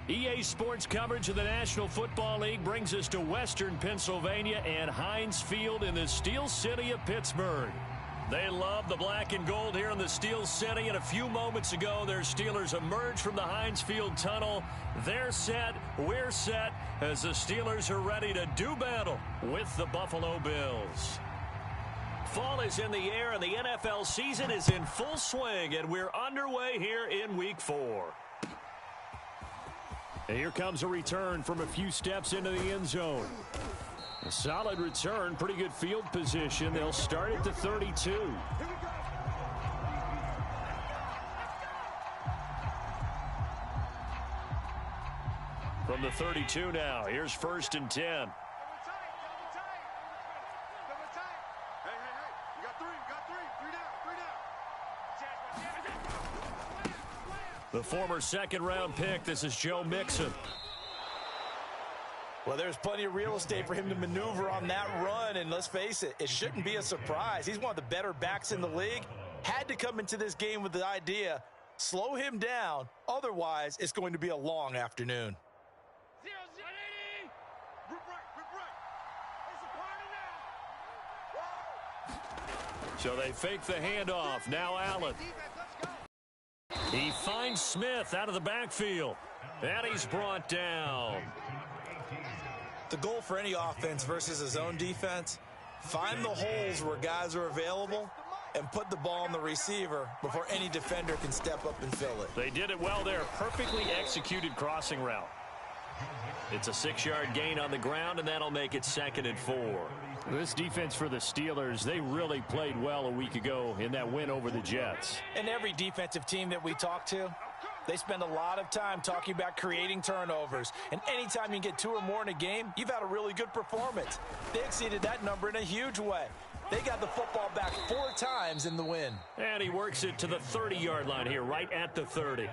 EA Sports coverage of the National Football League brings us to Western Pennsylvania and Heinz Field in the Steel City of Pittsburgh. They love the black and gold here in the Steel City, and a few moments ago, their Steelers emerged from the Heinz Field tunnel. They're set, we're set, as the Steelers are ready to do battle with the Buffalo Bills. Fall is in the air, and the NFL season is in full swing, and we're underway here in Week 4. Here comes a return from a few steps into the end zone. A solid return, pretty good field position. They'll start at the 32. From the 32 now, here's 1st and 10. The former second-round pick, this is Joe Mixon. Well, there's plenty of real estate for him to maneuver on that run, and let's face it, it shouldn't be a surprise. He's one of the better backs in the league. Had to come into this game with the idea, slow him down, otherwise it's going to be a long afternoon. So they fake the handoff. Now Allen. He finds Smith out of the backfield. And he's brought down. The goal for any offense versus his own defense, find the holes where guys are available and put the ball on the receiver before any defender can step up and fill it. They did it well there. Perfectly executed crossing route. It's a 6-yard gain on the ground, and that'll make it 2nd and 4. This defense for the Steelers, they really played well a week ago in that win over the Jets. And every defensive team that we talk to, they spend a lot of time talking about creating turnovers. And anytime you get 2 or more in a game, you've had a really good performance. They exceeded that number in a huge way. They got the football back 4 times in the win. And he works it to the 30-yard line here, right at the 30.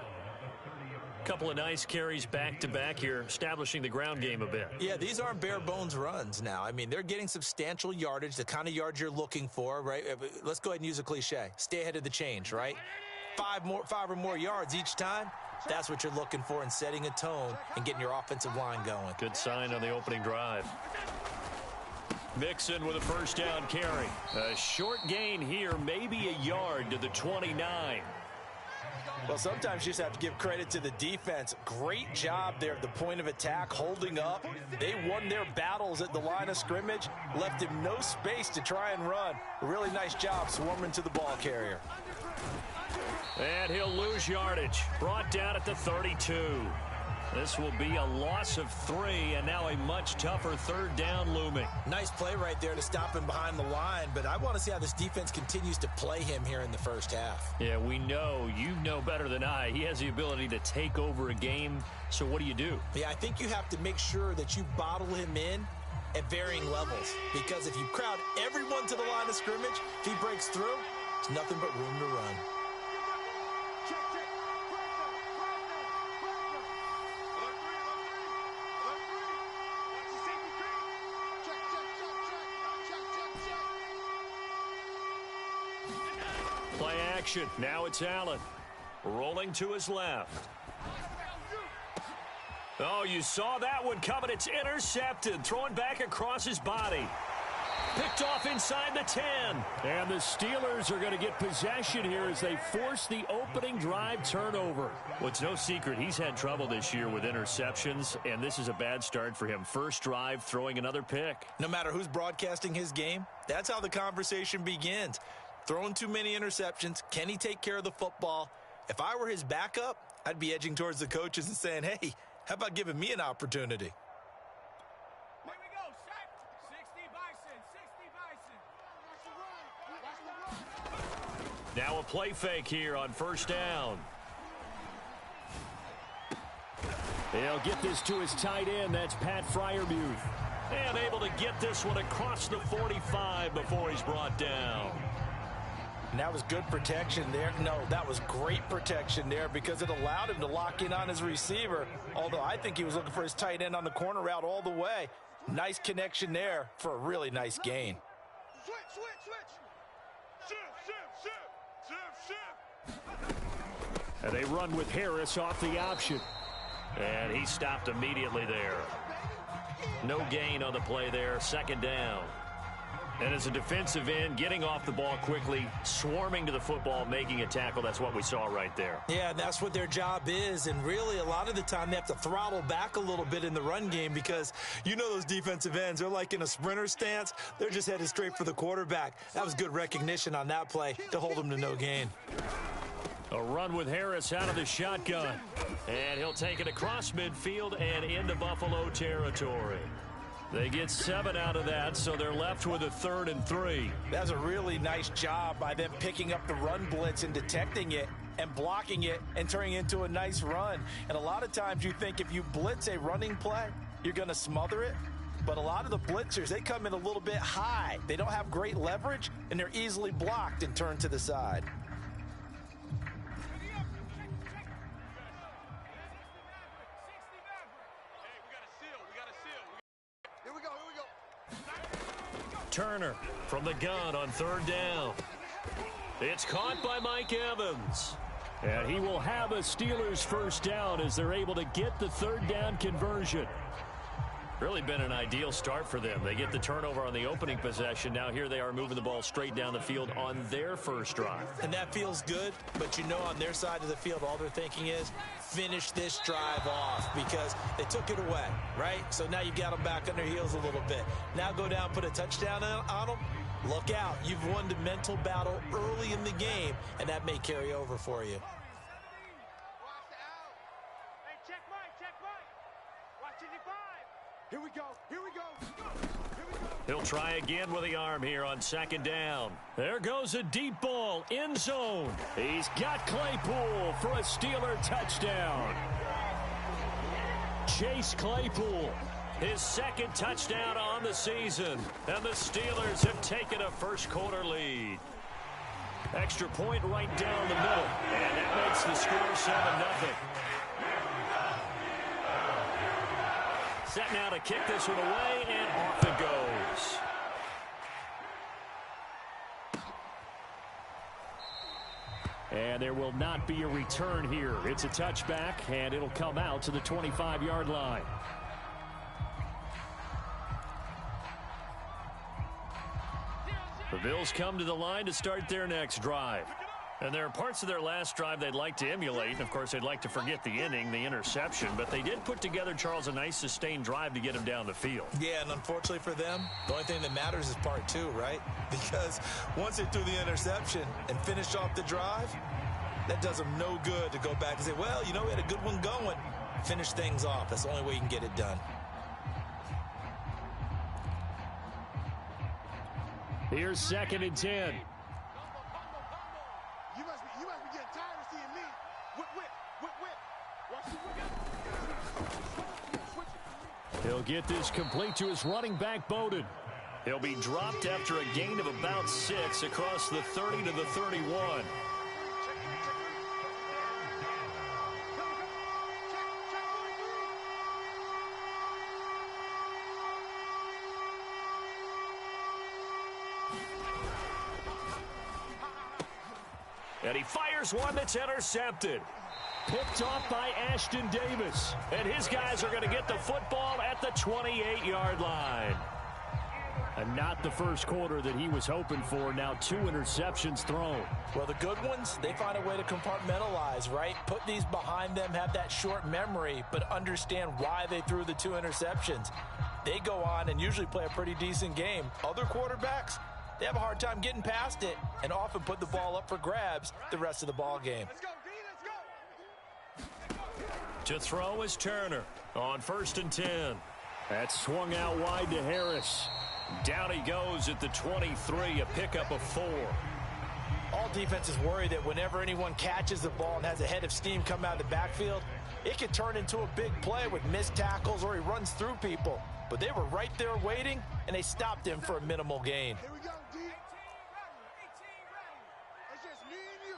Couple of nice carries back-to-back here, establishing the ground game a bit. Yeah, these aren't bare-bones runs now. I mean, they're getting substantial yardage, the kind of yards you're looking for, right? Let's go ahead and use a cliche. Stay ahead of the change, right? 5 or more yards each time. That's what you're looking for in setting a tone and getting your offensive line going. Good sign on the opening drive. Mixon with a 1st down carry. A short gain here, maybe a yard to the 29. Well, sometimes you just have to give credit to the defense. Great job there at the point of attack, holding up. They won their battles at the line of scrimmage, left him no space to try and run. A really nice job swarming to the ball carrier. And he'll lose yardage. Brought down at the 32. This will be a loss of 3, and now a much tougher 3rd down looming. Nice play right there to stop him behind the line, but I want to see how this defense continues to play him here in the first half. Yeah, we know. You know better than I. He has the ability to take over a game, so what do you do? Yeah, I think you have to make sure that you bottle him in at varying levels, because if you crowd everyone to the line of scrimmage, if he breaks through, there's nothing but room to run. Play action. Now it's Allen. Rolling to his left. Oh, you saw that one coming. It's intercepted. Throwing back across his body. Picked off inside the 10. And the Steelers are going to get possession here as they force the opening drive turnover. Well, it's no secret he's had trouble this year with interceptions, and this is a bad start for him. First drive, throwing another pick. No matter who's broadcasting his game, that's how the conversation begins. Throwing too many interceptions. Can he take care of the football? If I were his backup, I'd be edging towards the coaches and saying, hey, how about giving me an opportunity? Here we go, set. 60 Bison. Now a play fake here on 1st down. He'll get this to his tight end. That's Pat Freiermuth. And able to get this one across the 45 before he's brought down. And that was good protection there. No, that was great protection there because it allowed him to lock in on his receiver. Although I think he was looking for his tight end on the corner route all the way. Nice connection there for a really nice gain. And they run with Harris off the option. And he stopped immediately there. No gain on the play there. Second down. And as a defensive end, getting off the ball quickly, swarming to the football, making a tackle, that's what we saw right there. Yeah, and that's what their job is. And really, a lot of the time, they have to throttle back a little bit in the run game because you know those defensive ends, they're like in a sprinter stance. They're just headed straight for the quarterback. That was good recognition on that play to hold them to no gain. A run with Harris out of the shotgun. And he'll take it across midfield and into Buffalo territory. They get 7 out of that, so they're left with a 3rd and 3. That's a really nice job by them picking up the run blitz and detecting it and blocking it and turning it into a nice run. And a lot of times you think if you blitz a running play, you're going to smother it. But a lot of the blitzers, they come in a little bit high. They don't have great leverage, and they're easily blocked and turned to the side. Turner from the gun on 3rd down. It's caught by Mike Evans. And he will have a Steelers first down as they're able to get the 3rd down conversion. Really been an ideal start for them. They get the turnover on the opening possession. Now here they are moving the ball straight down the field on their first drive. And that feels good, but you know on their side of the field, all they're thinking is finish this drive off because they took it away, right? So now you've got them back on their heels a little bit. Now go down, put a touchdown on them. Look out. You've won the mental battle early in the game, and that may carry over for you. Here we go. Here we go. Here we go. He'll try again with the arm here on 2nd down. There goes a deep ball, end zone. He's got Claypool for a Steeler touchdown. Chase Claypool, his 2nd touchdown on the season. And the Steelers have taken a first-quarter lead. Extra point right down the middle. And that makes the score 7-0. Set now to kick this one away, and off it goes. And there will not be a return here. It's a touchback, and it'll come out to the 25-yard line. The Bills come to the line to start their next drive. And there are parts of their last drive they'd like to emulate. And, of course, they'd like to forget the inning, the interception. But they did put together, Charles, a nice sustained drive to get him down the field. Yeah, and unfortunately for them, the only thing that matters is part 2, right? Because once they threw the interception and finished off the drive, that does them no good to go back and say, well, you know, we had a good one going. Finish things off. That's the only way you can get it done. Here's 2nd and 10. You must be getting tired of seeing me. Whip. Watch the whip. He'll get this complete to his running back, Bowden. He'll be dropped after a gain of about 6 across the 30 to the 31. And he fires one that's intercepted. Picked off by Ashton Davis. And his guys are going to get the football at the 28-yard line. And not the first quarter that he was hoping for. Now 2 interceptions thrown. Well, the good ones, they find a way to compartmentalize, right? Put these behind them, have that short memory, but understand why they threw the 2 interceptions. They go on and usually play a pretty decent game. Other quarterbacks, they have a hard time getting past it and often put the ball up for grabs the rest of the ball game. Let's go, D. Let's go. To throw is Turner on 1st and 10. That's swung out wide to Harris. Down he goes at the 23, a pickup of 4. All defenses worry that whenever anyone catches the ball and has a head of steam come out of the backfield, it could turn into a big play with missed tackles or he runs through people. But they were right there waiting, and they stopped him for a minimal gain. Here we go, D. It's just me and you.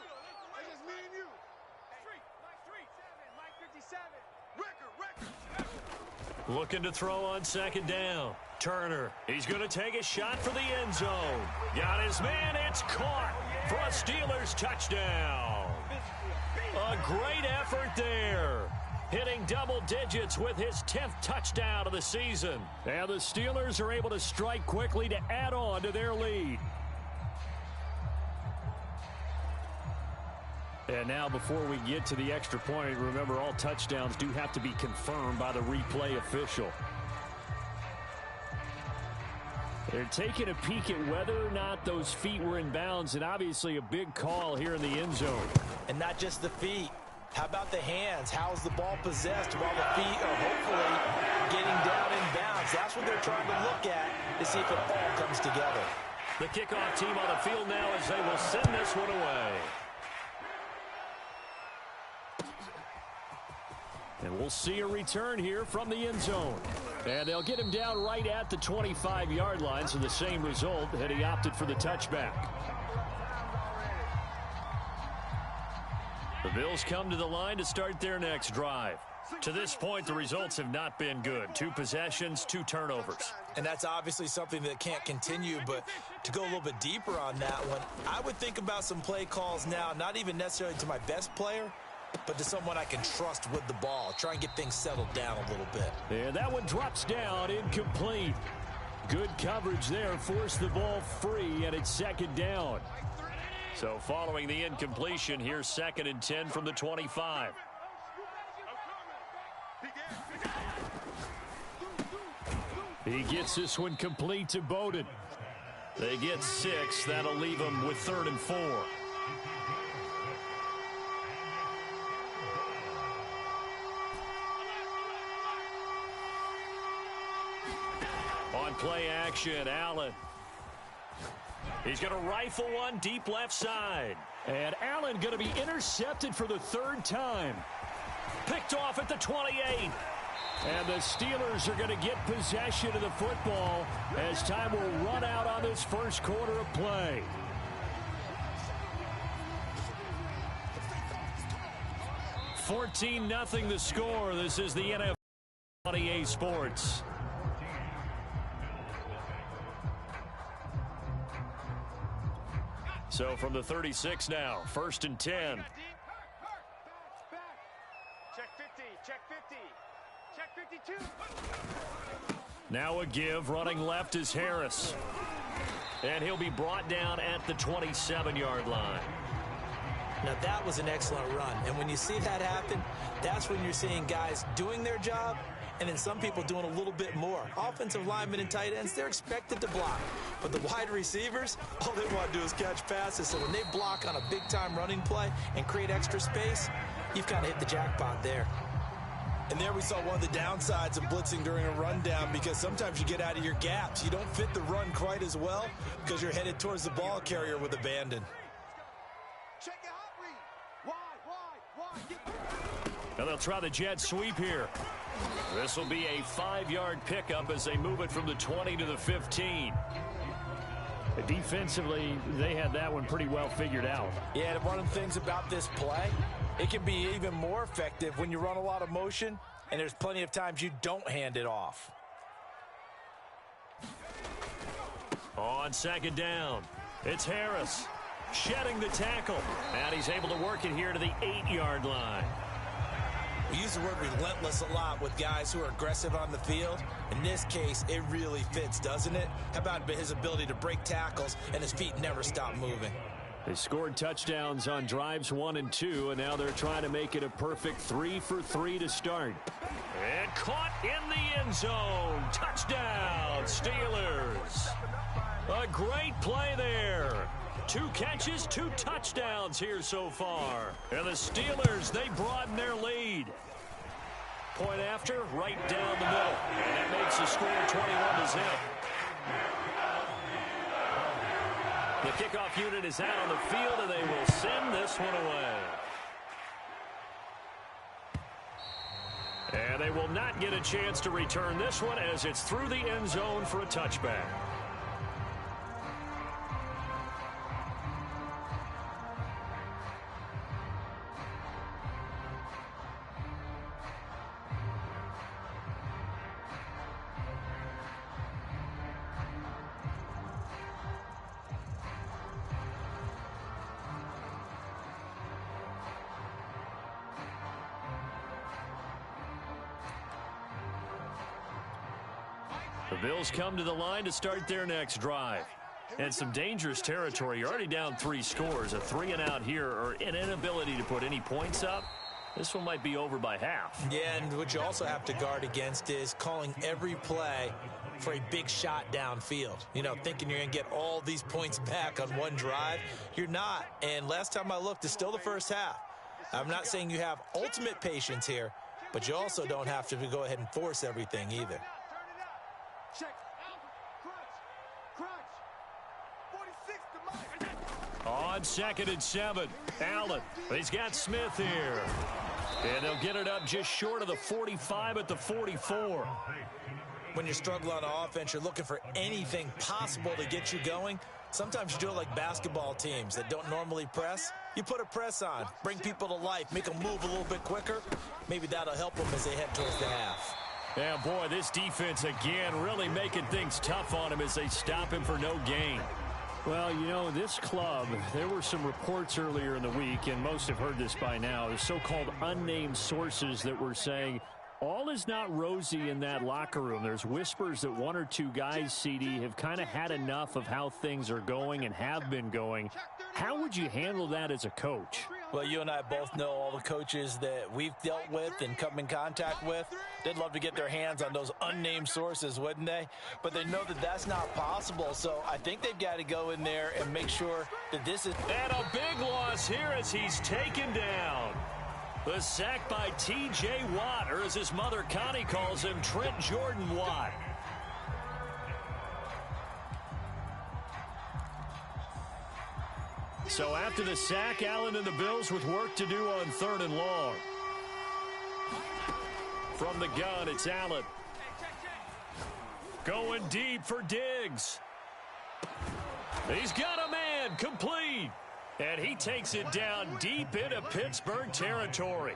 It's just me and you. Mike 57. Record. Looking to throw on 2nd down. Turner, he's going to take a shot for the end zone. Got his man, it's caught for a Steelers touchdown. A great effort there. hitting double digits with his 10th touchdown of the season. And the Steelers are able to strike quickly to add on to their lead. And now before we get to the extra point, remember all touchdowns do have to be confirmed by the replay official. They're taking a peek at whether or not those feet were in bounds, and obviously a big call here in the end zone. And not just the feet. How about the hands? How's the ball possessed while the feet are hopefully getting down in bounds? That's what they're trying to look at to see if it all comes together. The kickoff team on the field now as they will send this one away. And we'll see a return here from the end zone. And they'll get him down right at the 25-yard line, so the same result, and he opted for the touchback. The Bills come to the line to start their next drive. To this point, the results have not been good. 2 possessions, 2 turnovers. And that's obviously something that can't continue, but to go a little bit deeper on that one, I would think about some play calls now, not even necessarily to my best player, but to someone I can trust with the ball. Try and get things settled down a little bit. And that one drops down, incomplete. Good coverage there, forced the ball free, and it's second down. So following the incompletion, here's 2nd and 10 from the 25. He gets this one complete to Bowden. They get 6. That'll leave them with 3rd and 4. On play action, Allen. He's going to rifle one deep left side. And Allen going to be intercepted for the 3rd time. Picked off at the 28. And the Steelers are going to get possession of the football as time will run out on this first quarter of play. $14-0 the score. This is the NFL on EA Sports. So from the 36 now, 1st and 10. Check 50, check 50, check 52. Now a give, running left is Harris. And he'll be brought down at the 27-yard line. Now that was an excellent run. And when you see that happen, that's when you're seeing guys doing their job and then some people doing a little bit more. Offensive linemen and tight ends, they're expected to block. But the wide receivers, all they want to do is catch passes. So when they block on a big-time running play and create extra space, you've kind of hit the jackpot there. And there we saw one of the downsides of blitzing during a rundown, because sometimes you get out of your gaps. You don't fit the run quite as well because you're headed towards the ball carrier with abandon. Check it out, wide. Now they'll try the jet sweep here. This will be a 5-yard pickup as they move it from the 20 to the 15. Defensively, they had that one pretty well figured out. Yeah, and one of the things about this play, it can be even more effective when you run a lot of motion, and there's plenty of times you don't hand it off. On 2nd down, it's Harris shedding the tackle, and he's able to work it here to the 8-yard line. We use the word relentless a lot with guys who are aggressive on the field. In this case, it really fits, doesn't it? How about his ability to break tackles and his feet never stop moving? They scored touchdowns on drives 1 and 2, and now they're trying to make it a perfect 3 for 3 to start. And caught in the end zone. Touchdown, Steelers. A great play there. 2 catches, 2 touchdowns here so far. And the Steelers, they broaden their lead. Point after, right down the middle. And that makes the score 21-0. The kickoff unit is out on the field, and they will send this one away. And they will not get a chance to return this one as it's through the end zone for a touchback. The Bills come to the line to start their next drive. And some dangerous territory. You're already down 3 scores. A 3-and-out here, or an inability to put any points up. This one might be over by half. Yeah, and what you also have to guard against is calling every play for a big shot downfield. You know, thinking you're going to get all these points back on one drive. You're not. And last time I looked, it's still the first half. I'm not saying you have ultimate patience here, but you also don't have to go ahead and force everything either. On 2nd and 7, Allen. He's got Smith here. And they'll get it up just short of the 45 at the 44. When you're struggling on offense, you're looking for anything possible to get you going. Sometimes you do it like basketball teams that don't normally press. You put a press on, bring people to life, make them move a little bit quicker. Maybe that'll help them as they head towards the half. Yeah, boy, this defense again really making things tough on him as they stop him for no gain. Well, you know, this club, there were some reports earlier in the week, and most have heard this by now, the so-called unnamed sources that were saying all is not rosy in that locker room. There's whispers that 1 or 2 guys, CD, have kind of had enough of how things are going and have been going. How would you handle that as a coach? Well, you and I both know all the coaches that we've dealt with and come in contact with. They'd love to get their hands on those unnamed sources, wouldn't they? But they know that that's not possible, so I think they've got to go in there and make sure that this is... And a big loss here as he's taken down. The sack by T.J. Watt, or as his mother Connie calls him, Trent Jordan Watt. So after the sack, Allen and the Bills with work to do on 3rd and long. From the gun, it's Allen. Going deep for Diggs. He's got a man, complete. And he takes it down deep into Pittsburgh territory.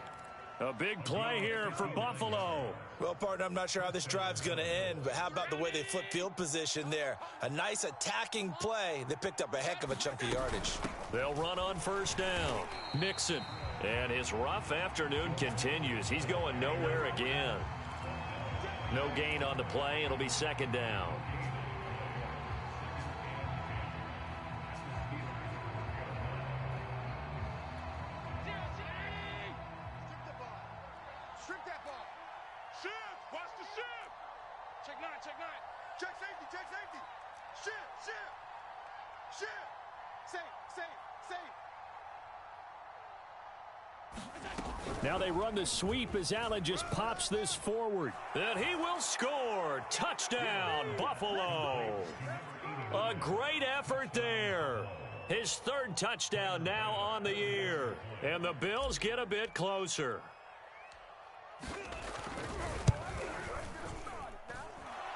A big play here for Buffalo. Well, partner, I'm not sure how this drive's going to end, but how about the way they flip field position there? A nice attacking play. They picked up a heck of a chunk of yardage. They'll run on 1st down. Mixon. And his rough afternoon continues. He's going nowhere again. No gain on the play. It'll be 2nd down. Now they run the sweep as Allen just pops this forward. And he will score. Touchdown, Buffalo. A great effort there. His 3rd touchdown now on the year. And the Bills get a bit closer.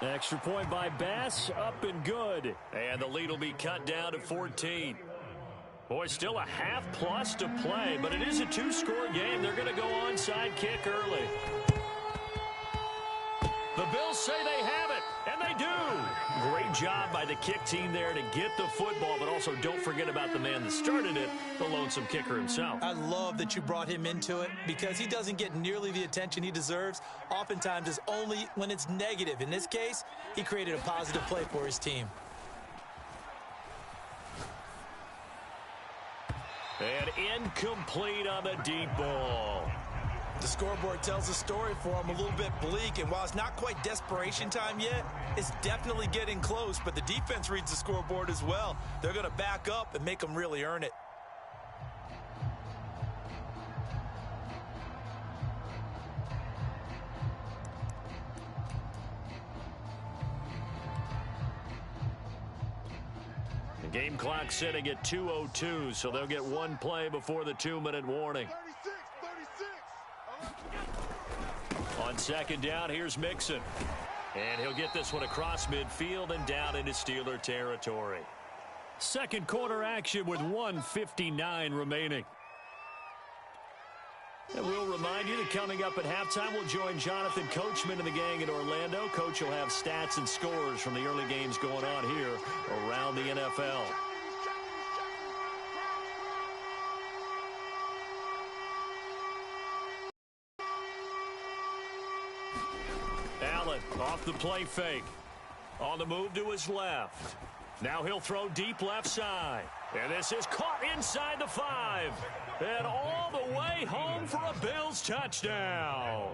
Extra point by Bass, up and good. And the lead will be cut down to 14. Boy, still a half plus to play, but it is a 2-score game. They're going to go onside kick early. The Bills say they have it, and they do. Great job by the kick team there to get the football, but also don't forget about the man that started it, the lonesome kicker himself. I love that you brought him into it because he doesn't get nearly the attention he deserves. Oftentimes, it's only when it's negative. In this case, he created a positive play for his team. And incomplete on the deep ball. The scoreboard tells the story for him, a little bit bleak, and while it's not quite desperation time yet, it's definitely getting close, but the defense reads the scoreboard as well. They're going to back up and make them really earn it. Game clock sitting at 2:02, so they'll get 1 play before the 2-minute warning. 36. On 2nd down, here's Mixon. And he'll get this one across midfield and down into Steeler territory. 2nd quarter action with 1:59 remaining. And we'll remind you that coming up at halftime, we'll join Jonathan Coachman and the gang in Orlando. Coach will have stats and scores from the early games going on here around the NFL. Allen off the play fake. On the move to his left. Now he'll throw deep left side. And this is caught inside the 5. And all the way home for a Bills touchdown.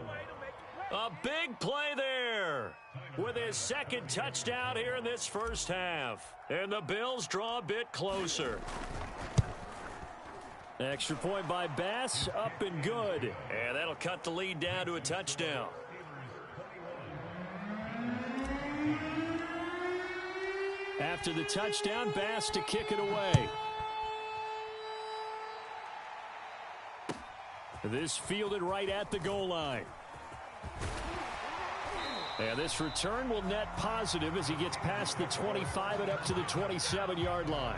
A big play there with his second touchdown here in this first half. And the Bills draw a bit closer. Extra point by Bass, up and good. And that'll cut the lead down to a touchdown. After the touchdown, Bass to kick it away. This fielded right at the goal line. And this return will net positive as he gets past the 25 and up to the 27-yard line.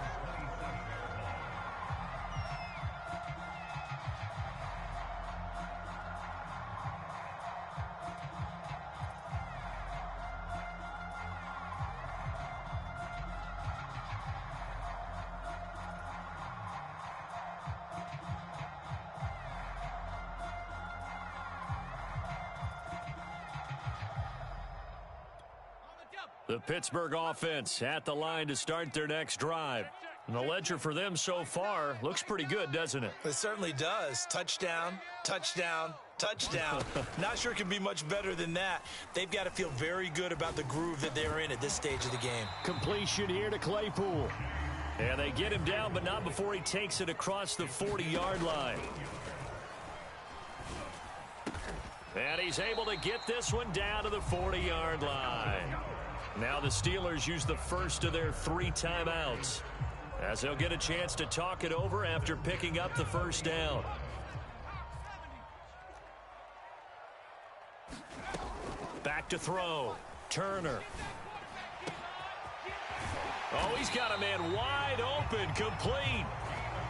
The Pittsburgh offense at the line to start their next drive. And the ledger for them so far looks pretty good, doesn't it? It certainly does. Touchdown, touchdown, touchdown. Not sure it can be much better than that. They've got to feel very good about the groove that they're in at this stage of the game. Completion here to Claypool. And they get him down, but not before he takes it across the 40-yard line. And he's able to get this one down to the 40-yard line. Now the Steelers use the first of their 3 timeouts, as they'll get a chance to talk it over after picking up the first down. Back to throw. Turner. Oh, he's got a man wide open, complete.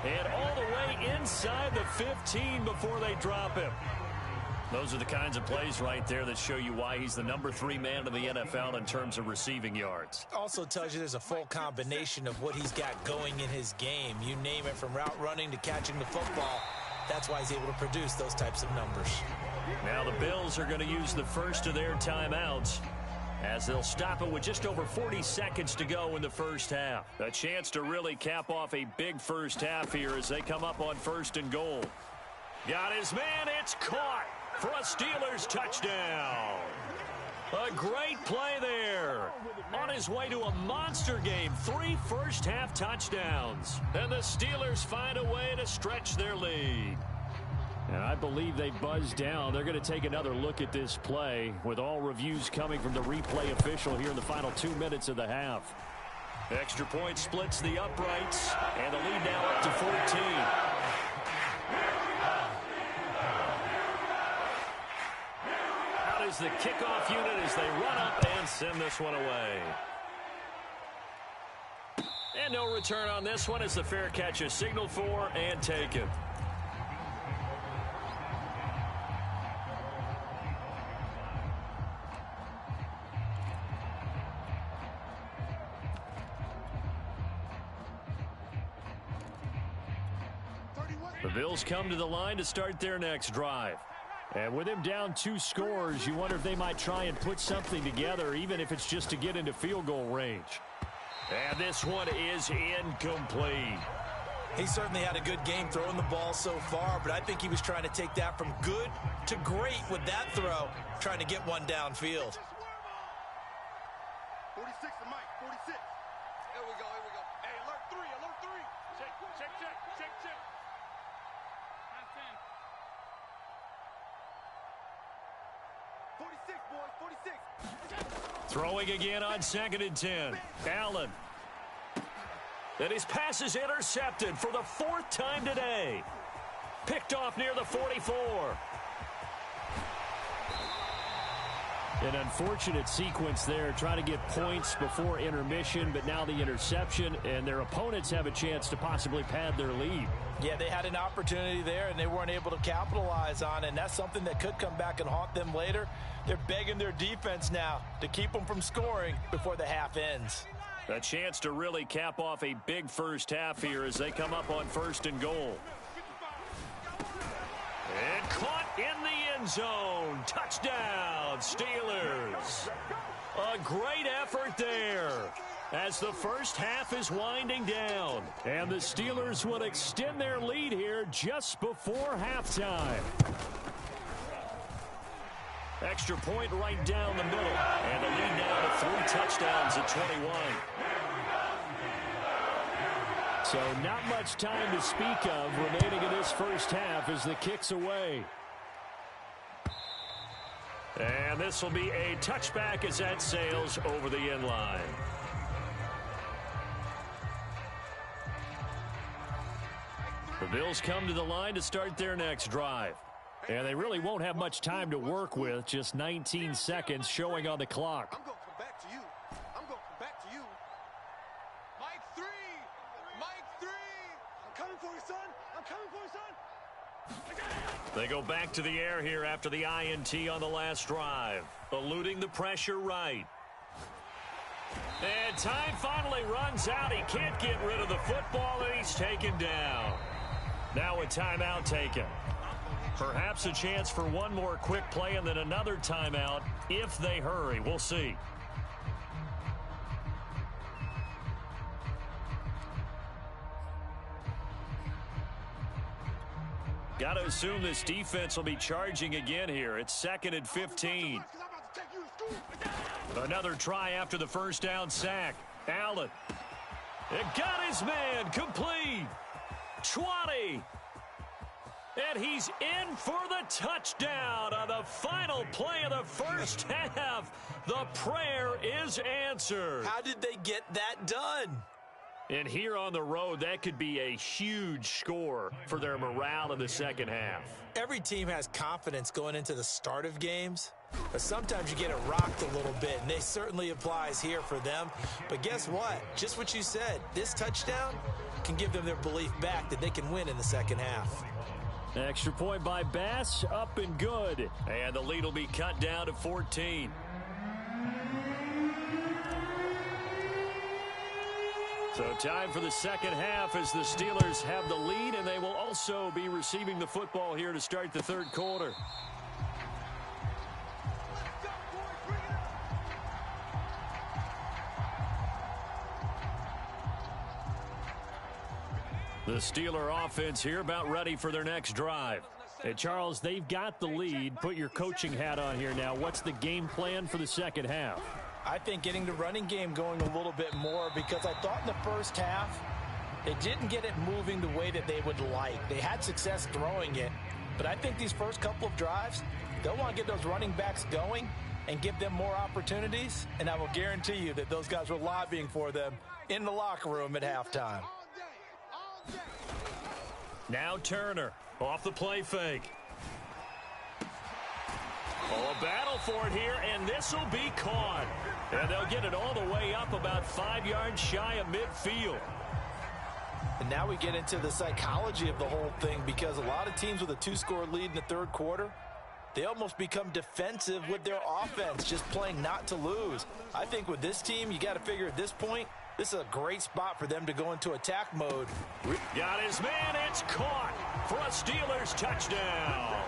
And all the way inside the 15 before they drop him. Those are the kinds of plays right there that show you why he's the number 3 man in the NFL in terms of receiving yards. Also tells you there's a full combination of what he's got going in his game. You name it, from route running to catching the football. That's why he's able to produce those types of numbers. Now the Bills are going to use the first of their timeouts, as they'll stop it with just over 40 seconds to go in the first half. A chance to really cap off a big first half here as they come up on 1st and goal. Got his man, it's caught for a Steelers touchdown. A great play there. On his way to a monster game, 3 first-half touchdowns. And the Steelers find a way to stretch their lead. And I believe they buzzed down. They're going to take another look at this play, with all reviews coming from the replay official here in the final 2 minutes of the half. Extra point splits the uprights, and the lead now up to 14. Is the kickoff unit as they run up and send this one away. And no return on this one as the fair catch is signaled for and taken. The Bills come to the line to start their next drive. And with him down 2 scores, you wonder if they might try and put something together, even if it's just to get into field goal range. And this one is incomplete. He certainly had a good game throwing the ball so far, but I think he was trying to take that from good to great with that throw, trying to get one downfield. 46 to Mike, 46. Here we go, here we go. Hey, alert 3, alert 3. Check, check, check, check, check. 46, boys, 46. Throwing again on 2nd and 10. Allen. And his pass is intercepted for the 4th time today. Picked off near the 44. An unfortunate sequence there, trying to get points before intermission, but now the interception, and their opponents have a chance to possibly pad their lead. Yeah, they had an opportunity there, and they weren't able to capitalize on it, and that's something that could come back and haunt them later. They're begging their defense now to keep them from scoring before the half ends. A chance to really cap off a big first half here as they come up on 1st and goal. And caught in the end zone. Touchdown, Steelers. A great effort there as the first half is winding down. And the Steelers will extend their lead here just before halftime. Extra point right down the middle. And the lead now to 3 touchdowns at 21. So not much time to speak of remaining in this first half as the kick's away. And this will be a touchback as that sails over the end line. The Bills come to the line to start their next drive. And they really won't have much time to work with, just 19 seconds showing on the clock. I'm going to come back to you. I'm going to come back to you. Mike 3. Mike 3. I'm coming for you, son. I'm coming for you, son. They go back to the air here after the INT on the last drive. Eluding the pressure right. And time finally runs out. He can't get rid of the football, and he's taken down. Now a timeout taken. Perhaps a chance for one more quick play and then another timeout if they hurry. We'll see. Got to assume this defense will be charging again here. It's 2nd and 15. Another try after the first down sack. Allen. It got his man complete. 20. And he's in for the touchdown on the final play of the first half. The prayer is answered. How did they get that done? And here on the road, that could be a huge score for their morale in the second half. Every team has confidence going into the start of games, but sometimes you get it rocked a little bit, and it certainly applies here for them. But guess what? Just what you said, this touchdown can give them their belief back that they can win in the second half. Extra point by Bass, up and good. And the lead will be cut down to 14. So time for the second half as the Steelers have the lead, and they will also be receiving the football here to start the third quarter. The Steeler offense here about ready for their next drive. Hey, Charles, they've got the lead. Put your coaching hat on here now. What's the game plan for the second half? I think getting the running game going a little bit more, because I thought in the first half they didn't get it moving the way that they would like. They had success throwing it, but I think these first couple of drives, they'll want to get those running backs going and give them more opportunities, and I will guarantee you that those guys were lobbying for them in the locker room at halftime. Now Turner off the play fake. Oh, a battle for it here, and this will be caught. And they'll get it all the way up about 5 yards shy of midfield. And now we get into the psychology of the whole thing, because a lot of teams with a 2-score lead in the third quarter, they almost become defensive with their offense, just playing not to lose. I think with this team, you got to figure at this point, this is a great spot for them to go into attack mode. Got his man. It's caught for a Steelers touchdown.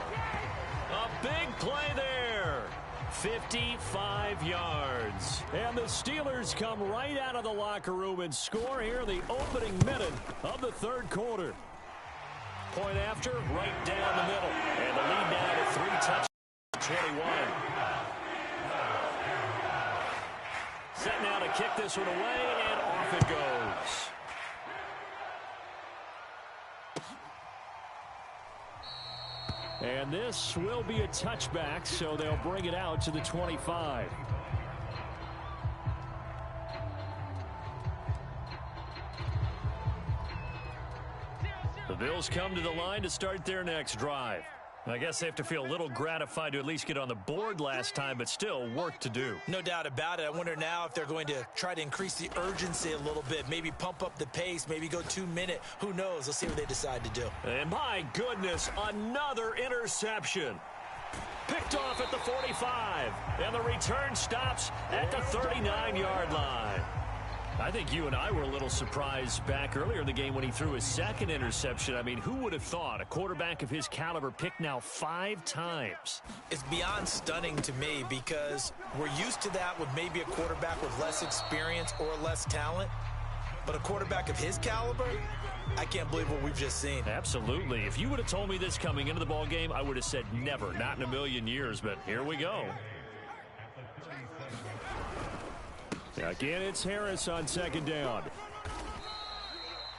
A big play there. 55 yards. And the Steelers come right out of the locker room and score here in the opening minute of the third quarter. Point after, right down the middle. And the lead now to 3 touchdowns. 21. Set now to kick this one away, and off it goes. And this will be a touchback, so they'll bring it out to the 25. The Bills come to the line to start their next drive. I guess they have to feel a little gratified to at least get on the board last time, but still work to do. No doubt about it. I wonder now if they're going to try to increase the urgency a little bit, maybe pump up the pace, maybe go 2-minute. Who knows? Let's see what they decide to do. And my goodness, another interception. Picked off at the 45, and the return stops at the 39-yard line. I think you and I were a little surprised back earlier in the game when he threw his second interception. I mean, who would have thought a quarterback of his caliber picked now 5 times? It's beyond stunning to me because we're used to that with maybe a quarterback with less experience or less talent. But a quarterback of his caliber, I can't believe what we've just seen. Absolutely. If you would have told me this coming into the ball game, I would have said never, not in a million years. But here we go. Again, it's Harris on second down.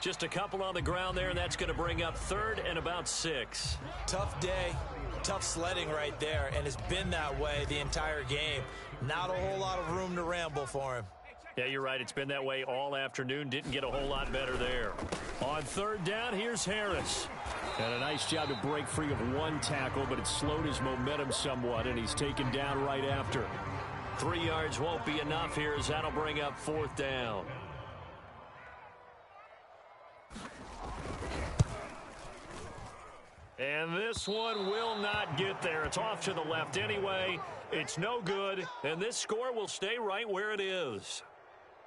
Just a couple on the ground there, and that's going to bring up 3rd and about 6. Tough day, tough sledding right there, and it's been that way the entire game. Not a whole lot of room to ramble for him. Yeah, you're right. It's been that way all afternoon. Didn't get a whole lot better there. On 3rd down, here's Harris. And a nice job to break free of 1 tackle, but it slowed his momentum somewhat, and he's taken down right after. 3 yards won't be enough here as that'll bring up 4th down. And this one will not get there. It's off to the left anyway. It's no good, and this score will stay right where it is.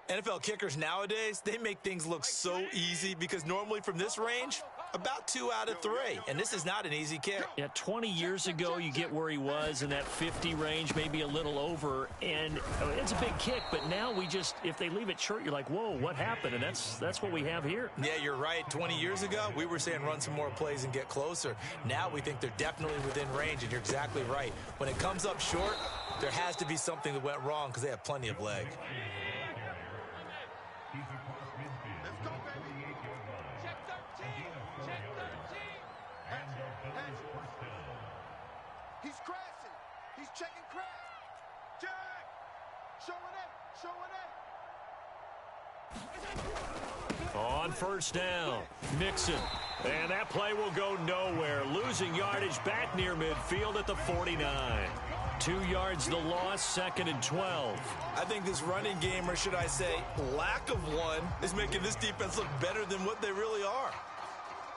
NFL kickers nowadays, they make things look so easy because normally from this range, about 2 out of 3. And this is not an easy kick. Yeah, 20 years ago, you get where he was in that 50 range, maybe a little over. And it's a big kick, but now we just, if they leave it short, you're like, whoa, what happened? And that's what we have here. Yeah, you're right. 20 years ago, we were saying run some more plays and get closer. Now we think they're definitely within range, and you're exactly right. When it comes up short, there has to be something that went wrong because they have plenty of leg. He's crashing. He's checking crash. Jack! Showing it. On 1st down, Mixon. And that play will go nowhere. Losing yardage back near midfield at the 49. 2 yards the loss, 2nd and 12. I think this running game, or should I say lack of one, is making this defense look better than what they really are.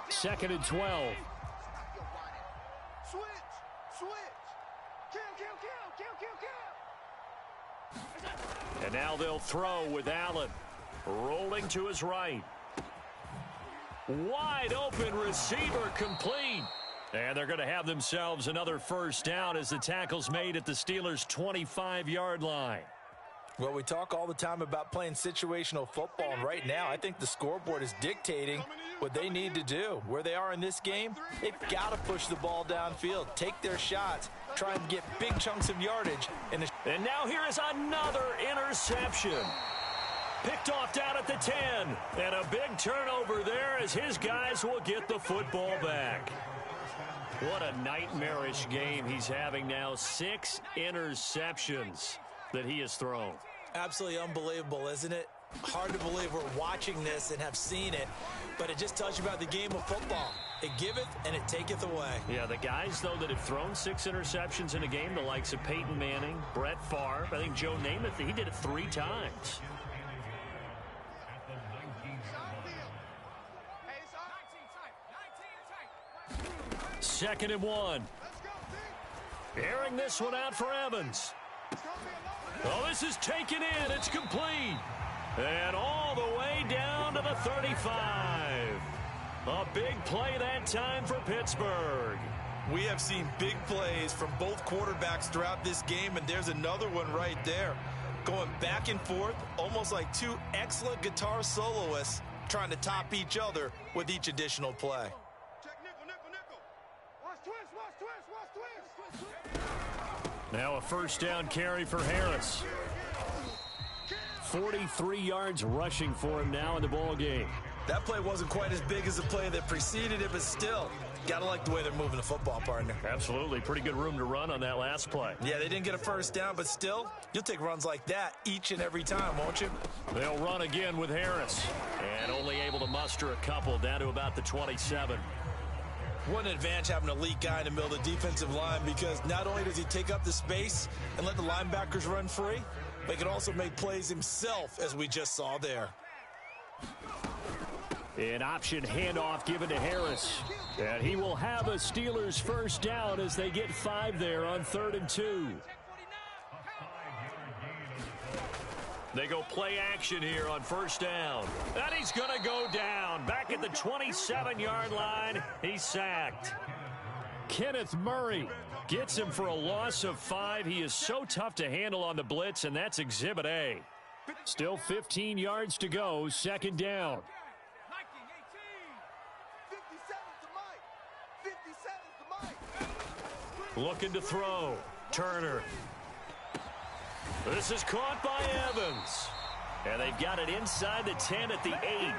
2nd and 12. Switch. Kill. And now they'll throw with Allen. Rolling to his right. Wide open receiver complete. And they're going to have themselves another 1st down as the tackle's made at the Steelers' 25-yard line. Well, we talk all the time about playing situational football, and right now I think the scoreboard is dictating what they need to do. Where they are in this game, they've got to push the ball downfield, take their shots, try and get big chunks of yardage. And now here is another interception. Picked off down at the 10. And a big turnover there as his guys will get the football back. What a nightmarish game he's having now. 6 interceptions that he has thrown. Absolutely unbelievable, isn't it? Hard to believe we're watching this and have seen it, but it just tells you about the game of football. It giveth and it taketh away. Yeah, the guys, though, that have thrown 6 interceptions in a game, the likes of Peyton Manning, Brett Favre, I think Joe Namath, he did it 3 times. Second and 1. Airing this one out for Evans. Oh, this is taken in. It's complete. And all the way down to the 35. A big play that time for Pittsburgh. We have seen big plays from both quarterbacks throughout this game, and there's another one right there. Going back and forth, almost like 2 excellent guitar soloists trying to top each other with each additional play. Now a 1st down carry for Harris. 43 yards rushing for him now in the ball game. That play wasn't quite as big as the play that preceded it, but still, gotta like the way they're moving the football, partner. Absolutely. Pretty good room to run on that last play. Yeah, they didn't get a 1st down, but still, you'll take runs like that each and every time, won't you? They'll run again with Harris. And only able to muster a couple down to about the 27. What an advantage having an elite guy in the middle of the defensive line, because not only does he take up the space and let the linebackers run free, but he can also make plays himself, as we just saw there. An option handoff given to Harris. And he will have a Steelers 1st down as they get 5 there on 3rd and 2. They go play action here on first down. And he's going to go down. Back at the 27-yard line, he's sacked. Kenneth Murray gets him for a loss of 5. He is so tough to handle on the blitz, and that's Exhibit A. Still 15 yards to go, second down. 57 to Mike. Looking to throw. Turner. This is caught by Evans. And they've got it inside the 10 at the 8.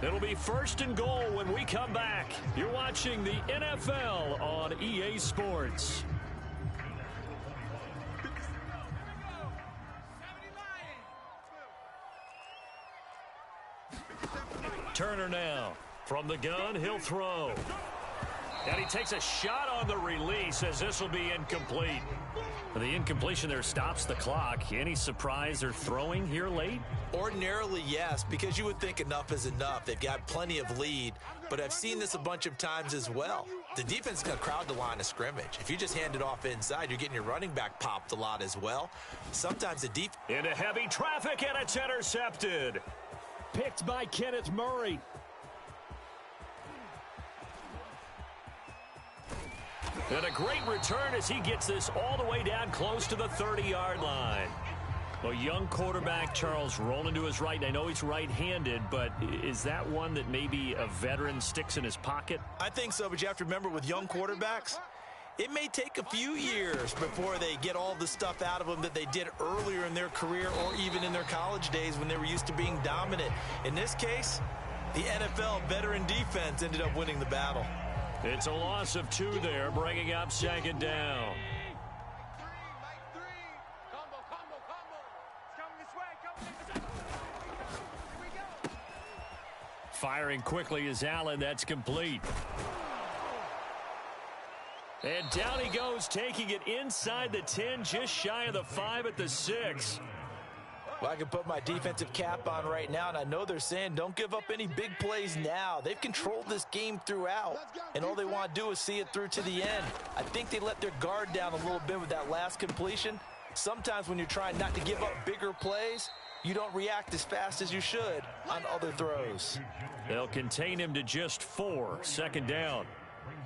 It'll be first and goal when we come back. You're watching the NFL on EA Sports. Turner now. From the gun, he'll throw. And he takes a shot on the release as this will be incomplete. The incompletion there stops the clock. Any surprise they're throwing here late? Ordinarily, yes, because you would think enough is enough. They've got plenty of lead, but I've seen this a bunch of times as well. The defense is going to crowd the line of scrimmage. If you just hand it off inside, you're getting your running back popped a lot as well. Sometimes the defense... Into heavy traffic, and it's intercepted. Picked by Kenneth Murray. And a great return as he gets this all the way down close to the 30-yard line. A young quarterback, Charles, rolling to his right. I know he's right-handed, but is that one that maybe a veteran sticks in his pocket? I think so, but you have to remember with young quarterbacks, it may take a few years before they get all the stuff out of them that they did earlier in their career or even in their college days when they were used to being dominant. In this case, the NFL veteran defense ended up winning the battle. It's a loss of 2 there, bringing up second down. Firing quickly is Allen. That's complete. And down he goes, taking it inside the 10, just shy of the 5 at the 6. Well, I can put my defensive cap on right now, and I know they're saying don't give up any big plays now. They've controlled this game throughout, and all they want to do is see it through to the end. I think they let their guard down a little bit with that last completion. Sometimes when you're trying not to give up bigger plays, you don't react as fast as you should on other throws. They'll contain him to just 4, second down.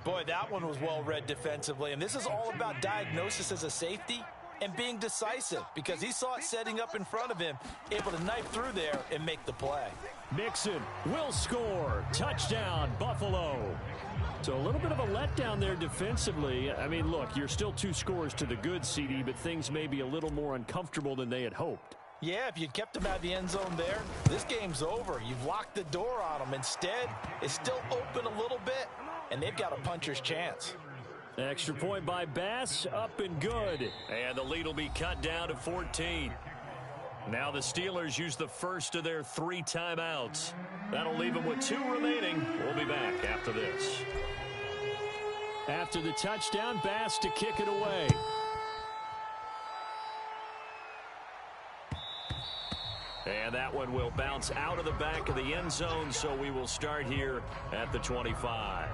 Boy, that one was well read defensively, and this is all about diagnosis as a safety and being decisive because he saw it setting up in front of him, able to knife through there and make the play. Mixon will score. Touchdown, Buffalo. So a little bit of a letdown there defensively. I mean, look, you're still 2 scores to the good, CD, but things may be a little more uncomfortable than they had hoped. Yeah, if you'd kept him out of the end zone there, this game's over. You've locked the door on him. Instead, it's still open a little bit, and they've got a puncher's chance. Extra point by Bass, up and good. And the lead will be cut down to 14. Now the Steelers use the first of their 3 timeouts. That'll leave them with 2 remaining. We'll be back after this. After the touchdown, Bass to kick it away. And that one will bounce out of the back of the end zone, so we will start here at the 25.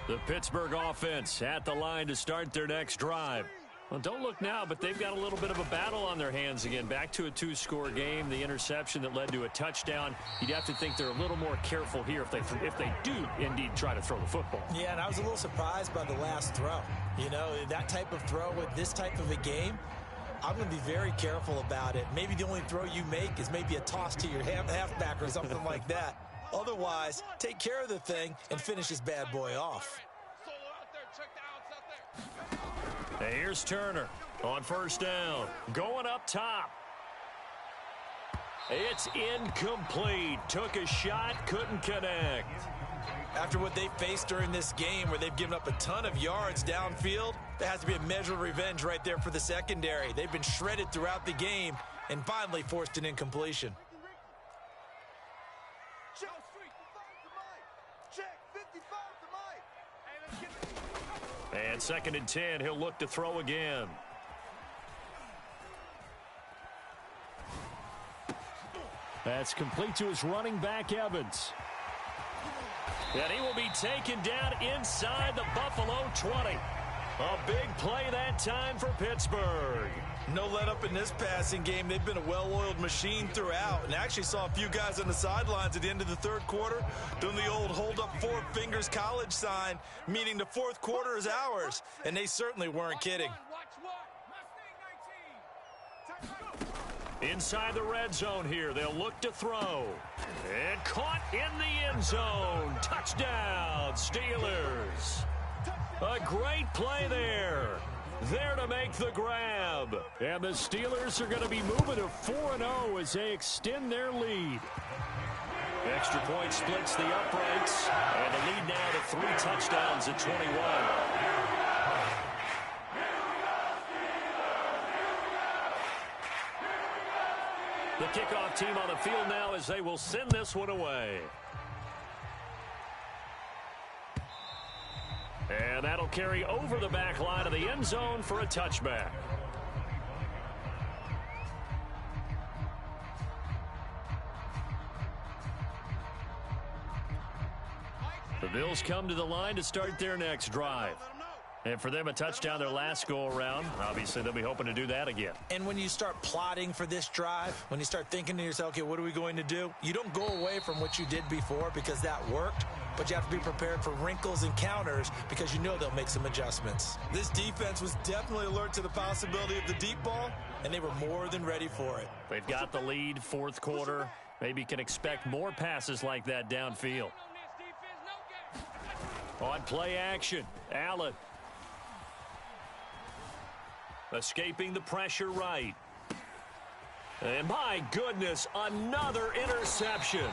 The Pittsburgh offense at the line to start their next drive. Well, don't look now, but they've got a little bit of a battle on their hands again. Back to a 2-score game. The interception that led to a touchdown. You'd have to think they're a little more careful here if they do indeed try to throw the football. Yeah, and I was a little surprised by the last throw. You know, that type of throw with this type of a game, I'm going to be very careful about it. Maybe the only throw you make is maybe a toss to your halfback or something like that. Otherwise, take care of the thing and finish this bad boy off. And here's Turner on first down. Going up top. It's incomplete. Took a shot, couldn't connect. After what they faced during this game where they've given up a ton of yards downfield, there has to be a measure of revenge right there for the secondary. They've been shredded throughout the game and finally forced an incompletion. Check. And 2nd and 10, he'll look to throw again. That's complete to his running back, Evans. And he will be taken down inside the Buffalo 20. A big play that time for Pittsburgh. No let up in this passing game. They've been a well-oiled machine throughout. And actually saw a few guys on the sidelines at the end of the third quarter doing the old hold up 4 fingers college sign, meaning the fourth quarter is ours. And they certainly weren't kidding. Inside the red zone here, they'll look to throw. And caught in the end zone. Touchdown, Steelers. A great play there. There to make the grab. And the Steelers are going to be moving to 4-0 as they extend their lead. Extra point splits the uprights. And the lead now to 3 touchdowns at 21. The kickoff team on the field now as they will send this one away. And that'll carry over the back line of the end zone for a touchback. The Bills come to the line to start their next drive. And for them, a touchdown their last go-around. Obviously, they'll be hoping to do that again. And when you start plotting for this drive, when you start thinking to yourself, okay, what are we going to do? You don't go away from what you did before because that worked, but you have to be prepared for wrinkles and counters because you know they'll make some adjustments. This defense was definitely alert to the possibility of the deep ball, and they were more than ready for it. They've got the lead, fourth quarter. Maybe can expect more passes like that downfield. On play action, Allen. Escaping the pressure right. And my goodness, another interception.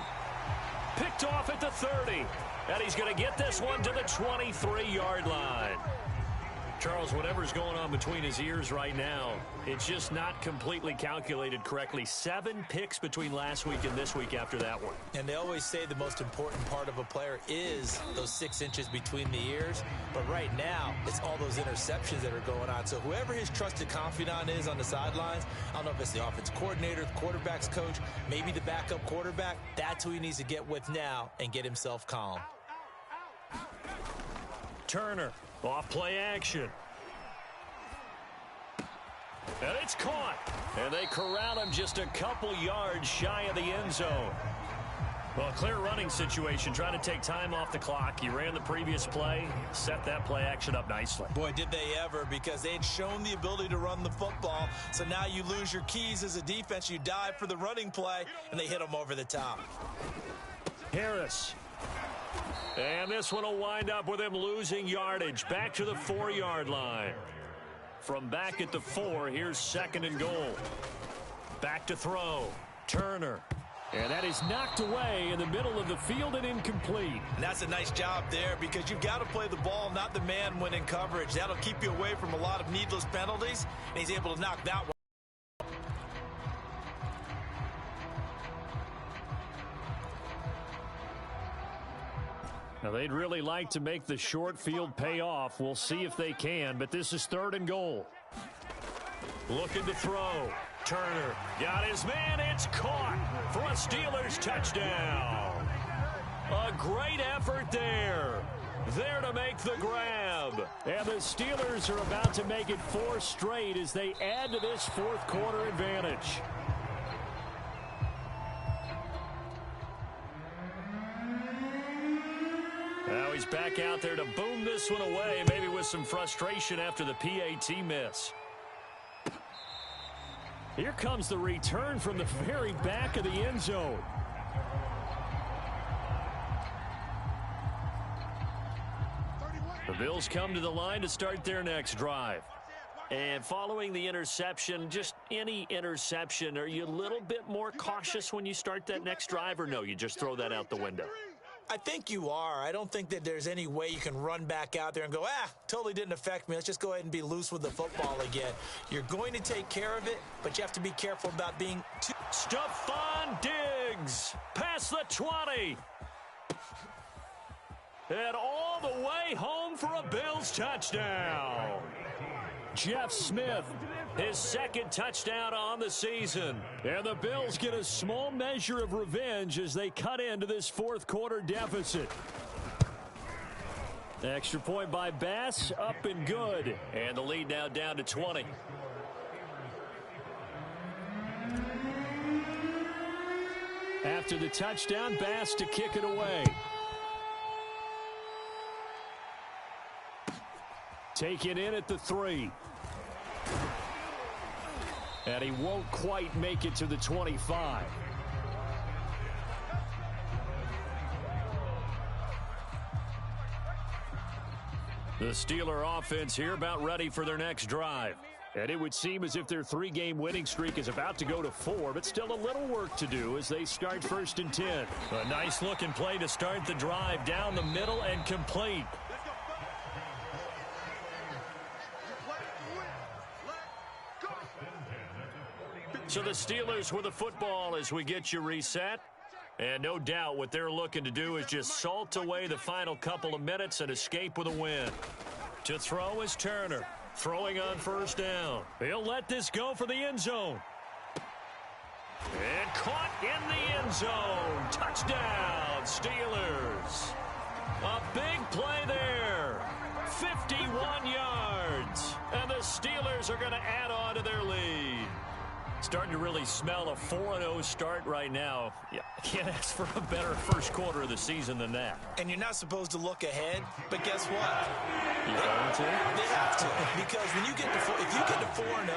Picked off at the 30. And he's going to get this one to the 23-yard line. Charles, whatever's going on between his ears right now, it's just not completely calculated correctly. 7 picks between last week and this week after that one. And they always say the most important part of a player is those 6 inches between the ears. But right now, it's all those interceptions that are going on. So whoever his trusted confidant is on the sidelines, I don't know if it's the offense coordinator, the quarterback's coach, maybe the backup quarterback, that's who he needs to get with now and get himself calm. Turner, off play action. And it's caught. And they corral him just a couple yards shy of the end zone. Well, clear running situation, trying to take time off the clock. He ran the previous play, set that play action up nicely. Boy, did they ever, because they had shown the ability to run the football. So now you lose your keys as a defense. You dive for the running play, and they hit him over the top. Harris. And this one will wind up with him losing yardage. Back to the 4-yard line. From back at the 4, here's 2nd and goal. Back to throw. Turner. And that is knocked away in the middle of the field and incomplete. And that's a nice job there because you've got to play the ball, not the man when in coverage. That'll keep you away from a lot of needless penalties, and he's able to knock that one. Now, they'd really like to make the short field pay off. We'll see if they can, but this is 3rd and goal. Looking to throw. Turner got his man. It's caught for a Steelers touchdown. A great effort there. There to make the grab. And the Steelers are about to make it 4 straight as they add to this fourth quarter advantage. Now he's back out there to boom this one away, maybe with some frustration after the PAT miss. Here comes the return from the very back of the end zone. The Bills come to the line to start their next drive. And following the interception, just any interception, are you a little bit more cautious when you start that next drive, or no, you just throw that out the window? I think you are. I don't think that there's any way you can run back out there and go, totally didn't affect me. Let's just go ahead and be loose with the football again. You're going to take care of it, but you have to be careful about being too... Stephon Diggs past the 20. And all the way home for a Bills touchdown. Jeff Smith, his second touchdown on the season. And the Bills get a small measure of revenge as they cut into this fourth quarter deficit. Extra point by Bass, up and good. And the lead now down to 20. After the touchdown, Bass to kick it away. Taken in at the 3. And he won't quite make it to the 25. The Steeler offense here about ready for their next drive. And it would seem as if their 3-game winning streak is about to go to 4, but still a little work to do as they start 1st and 10. A nice looking play to start the drive down the middle and complete. So the Steelers with the football as we get you reset. And no doubt what they're looking to do is just salt away the final couple of minutes and escape with a win. To throw is Turner. Throwing on 1st down. He'll let this go for the end zone. And caught in the end zone. Touchdown, Steelers. A big play there. 51 yards. And the Steelers are going to add on to their lead. Starting to really smell a 4-0 start right now. Yeah, can't ask for a better first quarter of the season than that. And you're not supposed to look ahead, but guess what? You going to? They have to, because when you get to if you get to 4-0,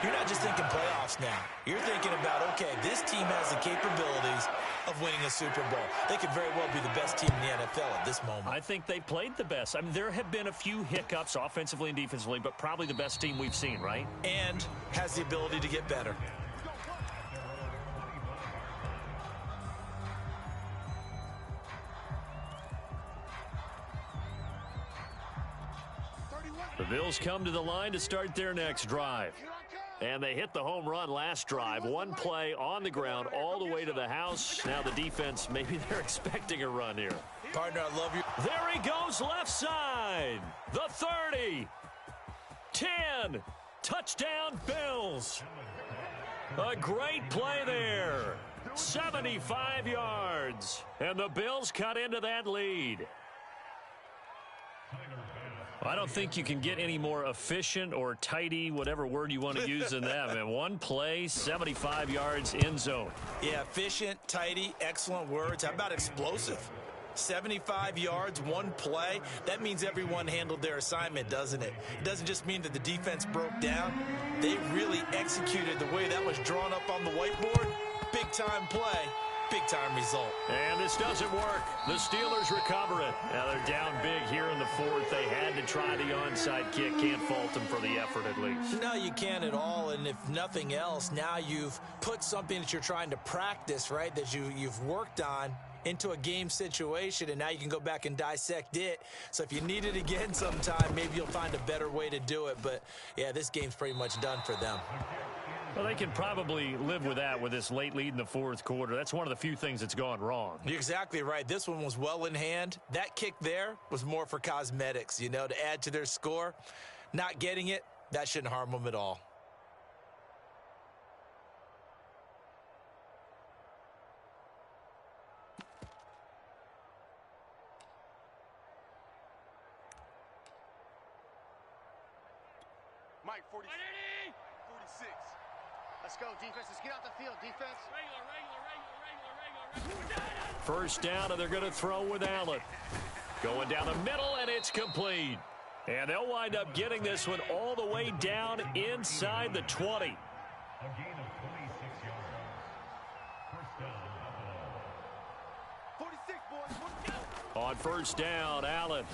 you're not just thinking playoffs now. You're thinking about, okay, this team has the capabilities of winning a Super Bowl. They could very well be the best team in the NFL at this moment. I think they played the best. I mean, there have been a few hiccups offensively and defensively, but probably the best team we've seen, right? And has the ability to get better. The Bills come to the line to start their next drive. And they hit the home run last drive. One play on the ground all the way to the house. Now the defense, maybe they're expecting a run here. Partner, I love you. There he goes left side. The 30. 10. Touchdown Bills. A great play there. 75 yards. And the Bills cut into that lead. I don't think you can get any more efficient or tidy, whatever word you want to use in that, man. One play, 75 yards, end zone. Yeah, efficient, tidy, excellent words. How about explosive? 75 yards, one play. That means everyone handled their assignment, doesn't it? It doesn't just mean that the defense broke down. They really executed the way that was drawn up on the whiteboard. Big-time play. Big-time result. And this doesn't work. The Steelers recover it. Now they're down big here in the fourth. They had to try the onside kick. Can't fault them for the effort at least. No, you can't at all. And if nothing else, now you've put something that you're trying to practice, right, that you've worked on into a game situation, and now you can go back and dissect it. So if you need it again sometime, maybe you'll find a better way to do it. But, yeah, this game's pretty much done for them. Well, they can probably live with that with this late lead in the fourth quarter. That's one of the few things that's gone wrong. You're exactly right. This one was well in hand. That kick there was more for cosmetics, you know, to add to their score. Not getting it, that shouldn't harm them at all. Mike, 46. Let's go, defense. Let's get out the field, defense. Regular. First down, and they're going to throw with Allen. Going down the middle, and it's complete. And they'll wind up getting this one all the way down inside the 20. On first down, Allen.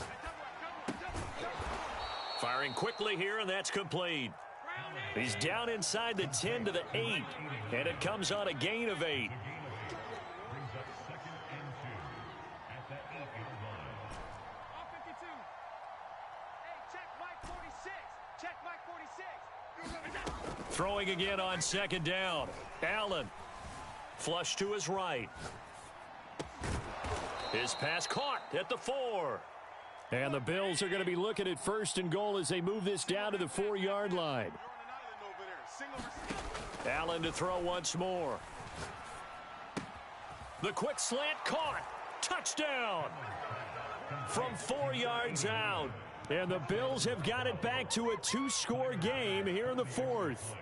Firing quickly here, and that's complete. He's down inside the 10 to the 8, and it comes on a gain of 8. Throwing again on second down. Allen. Flush to his right. His pass caught at the 4. And the Bills are going to be looking at 1st and goal as they move this down to the 4-yard line. Allen to throw once more. The quick slant caught. Touchdown. From 4 yards out. And the Bills have got it back to a 2-score game here in the 4th.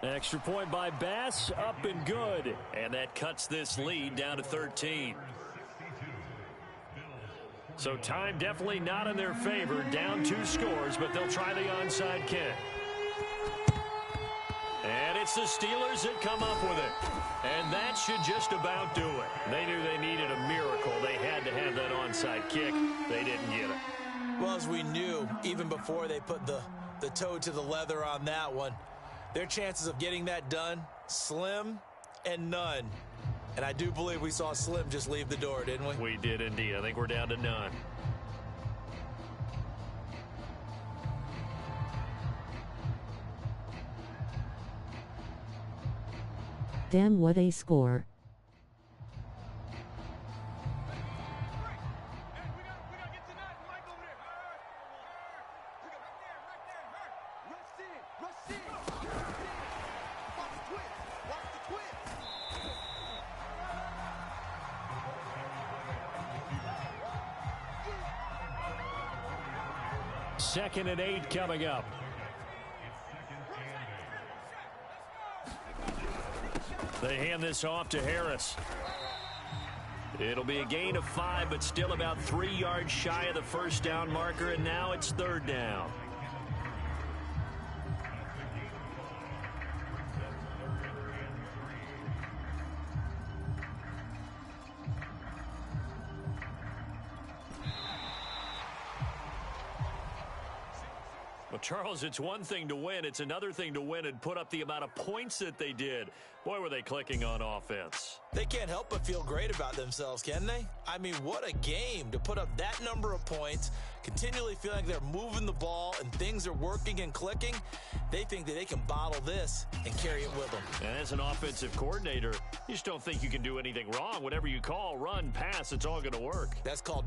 Extra point by Bass, up and good. And that cuts this lead down to 13. So time definitely not in their favor. Down 2 scores, but they'll try the onside kick. And it's the Steelers that come up with it. And that should just about do it. They knew they needed a miracle. They had to have that onside kick. They didn't get it. Well, as we knew, even before they put the toe to the leather on that one, their chances of getting that done, slim and none. And I do believe we saw Slim just leave the door, didn't we? We did indeed. I think we're down to none. Damn, what a score. Second and 8 coming up. They hand this off to Harris. It'll be a gain of 5, but still about 3 yards shy of the first down marker, and now it's 3rd down. Well, Charles, it's one thing to win. It's another thing to win and put up the amount of points that they did. Boy, were they clicking on offense. They can't help but feel great about themselves, can they? I mean, what a game to put up that number of points, continually feeling like they're moving the ball and things are working and clicking. They think that they can bottle this and carry it with them. And as an offensive coordinator, you just don't think you can do anything wrong. Whatever you call, run, pass, it's all going to work. That's called